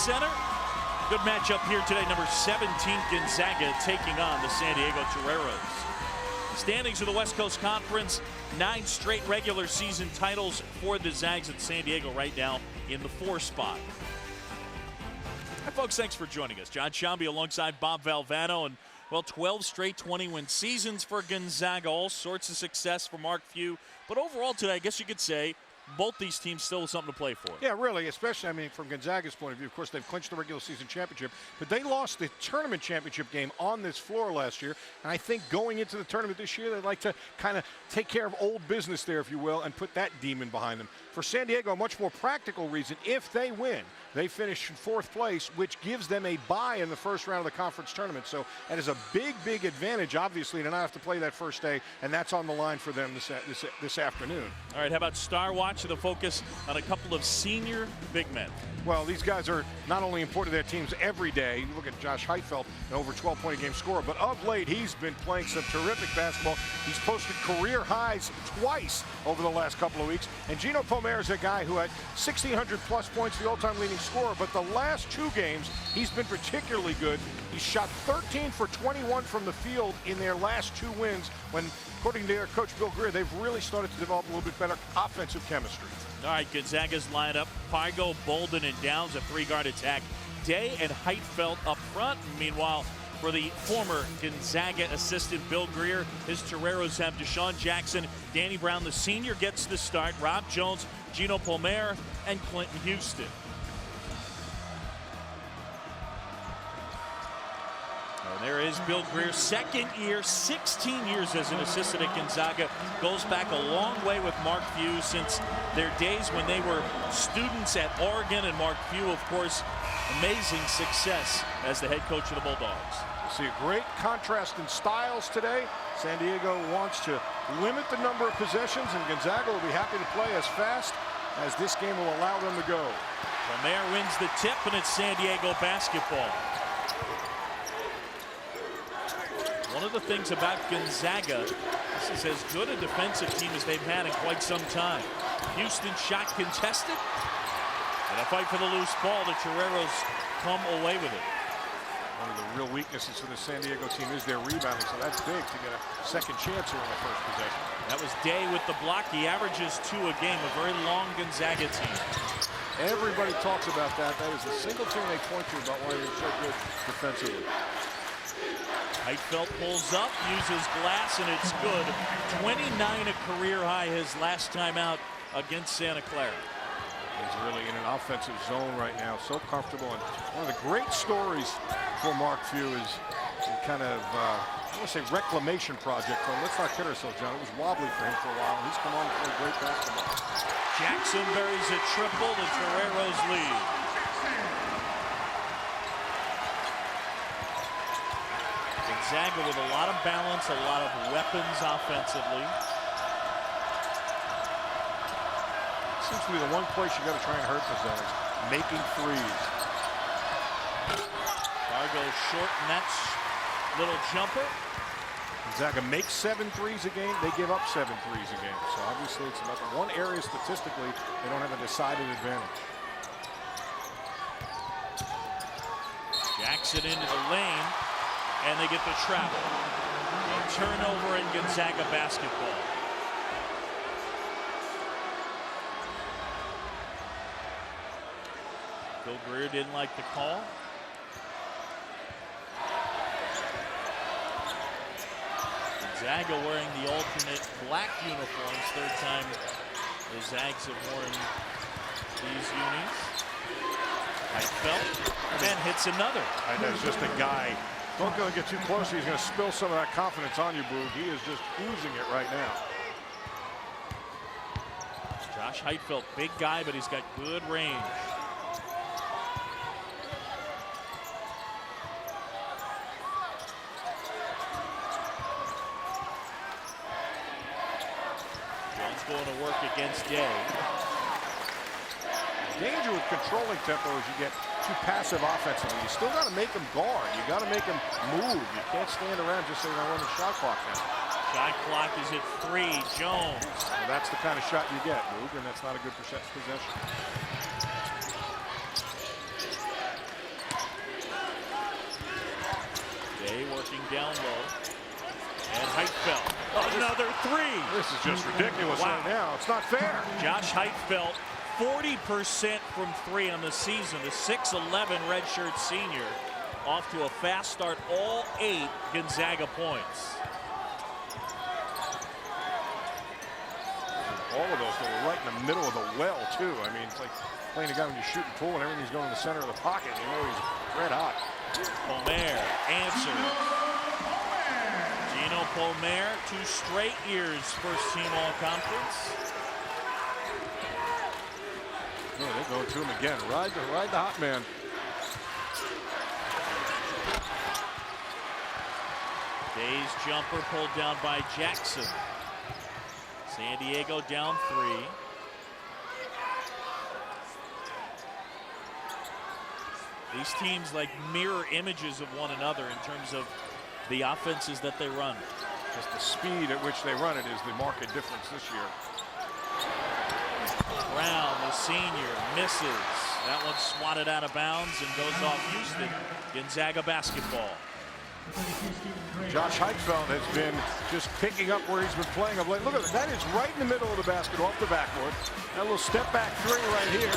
Center. Good matchup here today. Number 17 Gonzaga taking on the San Diego Toreros. Standings of the West Coast Conference, 9 straight regular season titles for the Zags at San Diego right now in the 4 spot. Hi folks, thanks for joining us. John Shambi alongside Bob Valvano, and well, 12 straight 20-win seasons for Gonzaga. All sorts of success for Mark Few. But overall today, I guess you could say both these teams still have something to play for. Yeah, really, especially, I mean, from Gonzaga's point of view. Of course, they've clinched the regular season championship, but they lost the tournament championship game on this floor last year. And I think going into the tournament this year, they'd like to kind of take care of old business there, if you will, and put that demon behind them. For San Diego, a much more practical reason, if they win, they finish in 4th place, which gives them a bye in the first round of the conference tournament. So that is a big, big advantage, obviously, to not have to play that first day, and that's on the line for them this afternoon. All right, how about Star Watch, the focus on a couple of senior big men? Well, these guys are not only important to their teams every day. You look at Josh Heitfeld, an over 12-point-a-game scorer, but of late, he's been playing some terrific basketball. He's posted career highs twice over the last couple of weeks. And Gino Pomer is a guy who had 1,600-plus points, the all-time leading scorer, but the last 2 games, he's been particularly good. He shot 13 for 21 from the field in their last 2 wins when, according to their coach Bill Greer, they've really started to develop a little bit better offensive chemistry. All right, Gonzaga's lineup: Pargo, Bolden, and Downs, a 3-guard attack. Day and Heitfeld up front. Meanwhile, for the former Gonzaga assistant Bill Greer, his Toreros have Deshaun Jackson, Danny Brown, the senior, gets the start, Rob Jones, Gino Pomer, and Clinton Houston. And there is Bill Greer, 2nd year, 16 years as an assistant at Gonzaga. Goes back a long way with Mark Few since their days when they were students at Oregon. And Mark Few, of course, amazing success as the head coach of the Bulldogs. You see a great contrast in styles today. San Diego wants to limit the number of possessions, and Gonzaga will be happy to play as fast as this game will allow them to go. Pomer wins the tip, and it's San Diego basketball. One of the things about Gonzaga, this is as good a defensive team as they've had in quite some time. Houston shot contested, and a fight for the loose ball. The Toreros come away with it. One of the real weaknesses for the San Diego team is their rebounding, so that's big to get a second chance here in the first possession. That was Day with the block. He averages 2 a game, a very long Gonzaga team. Everybody talks about that. That is the single thing they point to about why they're so good defensively. Heitfeld pulls up, uses glass, and it's good. 29 a career high his last time out against Santa Clara. He's really in an offensive zone right now, so comfortable. And one of the great stories for Mark Few is a kind of, I want to say, reclamation project. But let's not kid ourselves, John. It was wobbly for him for a while. He's come on to play great basketball. Jackson buries a triple. The Toreros lead. Gonzaga with a lot of balance, a lot of weapons offensively. Seems to be the one place you got to try and hurt the Zags, making threes. Pargo short, and that's little jumper. Gonzaga makes 7 threes a game. They give up 7 threes a game. So obviously it's about the one area statistically they don't have a decided advantage. Jackson into the lane, and they get the travel. A turnover in Gonzaga basketball. Bill Greer didn't like the call. Gonzaga wearing the alternate black uniforms. 3rd time the Zags have worn these unis. Heitfeld, and hits another. And that's just a guy. Don't go and get too close. He's going to spill some of that confidence on you, Boog. He is just oozing it right now. Josh Heitfeld, big guy, but he's got good range. Jones going to work against Day. Danger with controlling tempo is you get too passive offensively. You still got to make him guard. You got to make him move. You can't stand around just so you don't run the shot clock down. Shot clock is at 3. Jones. Well, that's the kind of shot you get, Boog, and that's not a good possession. working down low. And Heitfeld, another three. This is just ridiculous right now. It's not fair. Josh Heitfeld, 40% from three on the season. The 6'11" redshirt senior off to a fast start. All 8 Gonzaga points. All of those were right in the middle of the well, too. I mean, it's like playing a guy when you're shooting pool and everything's going in the center of the pocket. You know he's red hot. Pomer answers. Gino Pomer, 2 straight years first team all-conference. No, they're going to him again. Ride the hot man. Day's jumper pulled down by Jackson. San Diego down 3. These teams like mirror images of one another in terms of the offenses that they run. Just the speed at which they run it is the marked difference this year. Brown, the senior, misses. That one swatted out of bounds and goes off Houston. Gonzaga basketball. Josh Heitfeld has been just picking up where he's been playing of late. Look at that. That is right in the middle of the basket off the backboard. That little step back 3 right here.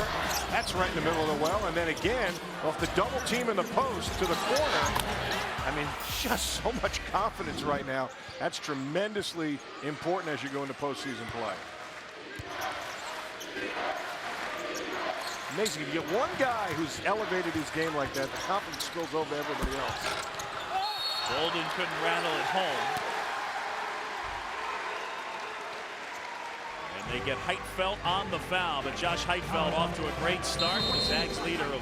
That's right in the middle of the well. And then again, off the double team in the post to the corner. I mean, just so much confidence right now. That's tremendously important as you go into postseason play. Amazing. If you get one guy who's elevated his game like that, the confidence spills over to everybody else. Golden couldn't rattle it home. And they get Heitfeld on the foul, but Josh Heitfeld off to a great start. The Zags lead early.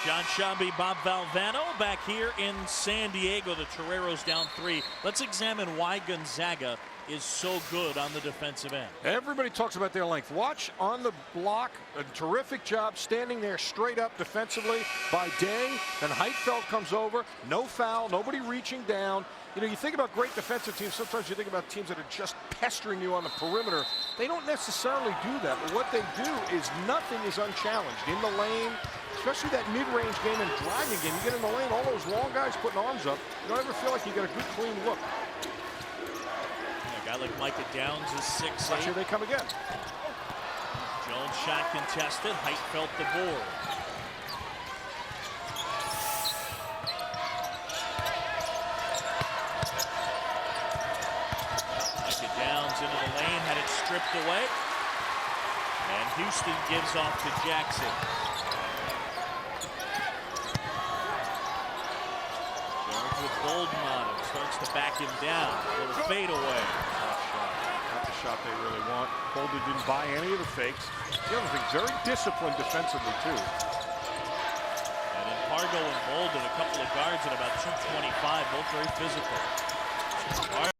John Shambi, Bob Valvano back here in San Diego. The Toreros down 3. Let's examine why Gonzaga is so good on the defensive end. Everybody talks about their length. Watch on the block, a terrific job standing there straight up defensively by Day. Then Heitfeld comes over, no foul, nobody reaching down. You know, you think about great defensive teams, sometimes you think about teams that are just pestering you on the perimeter. They don't necessarily do that, but what they do is nothing is unchallenged. In the lane, especially that mid-range game and driving game, you get in the lane, all those long guys putting arms up, you don't ever feel like you get a good, clean look. A guy like Micah Downs is 6'8". Here they come again. Jones shot contested. Heitfeld the board. Micah Downs into the lane, had it stripped away. And Houston gives off to Jackson. Jones with Golden on him. Starts to back him down. A little fade away. Not the shot they really want. Holder didn't buy any of the fakes. The other thing, very disciplined defensively, too. And then Pargo and Bolden, a couple of guards at about 225, both very physical.